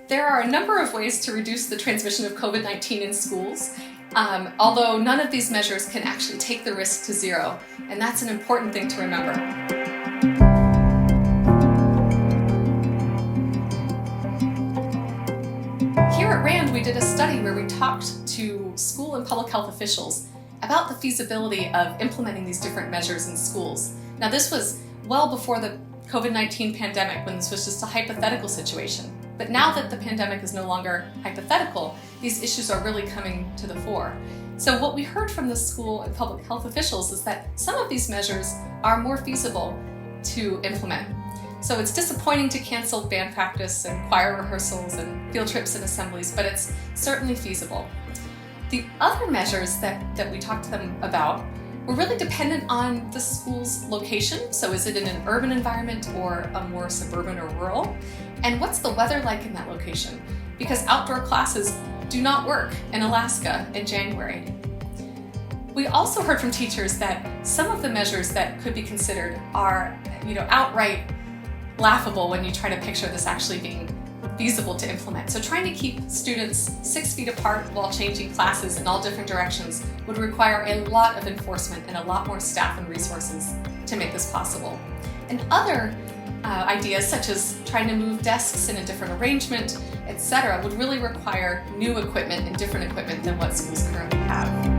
There are a number of ways to reduce the transmission of COVID-19 in schools, although none of these measures can actually take the risk to zero, and that's an important thing to remember. Here at RAND, we did a study where we talked to school and public health officials about the feasibility of implementing these different measures in schools. Now, this was well before the COVID-19 pandemic, when this was just a hypothetical situation. But now that the pandemic is no longer hypothetical, these issues are really coming to the fore. So what we heard from the school and public health officials is that some of these measures are more feasible to implement. So it's disappointing to cancel band practice and choir rehearsals and field trips and assemblies, but it's certainly feasible. The other measures that we talked to them about were really dependent on the school's location. So is it in an urban environment or a more suburban or rural? And what's the weather like in that location? Because outdoor classes do not work in Alaska in January. We also heard from teachers that some of the measures that could be considered are, outright laughable when you try to picture this actually being feasible to implement. So trying to keep students 6 feet apart while changing classes in all different directions would require a lot of enforcement and a lot more staff and resources to make this possible. And other ideas, such as trying to move desks in a different arrangement, etc., would really require new equipment and different equipment than what schools currently have.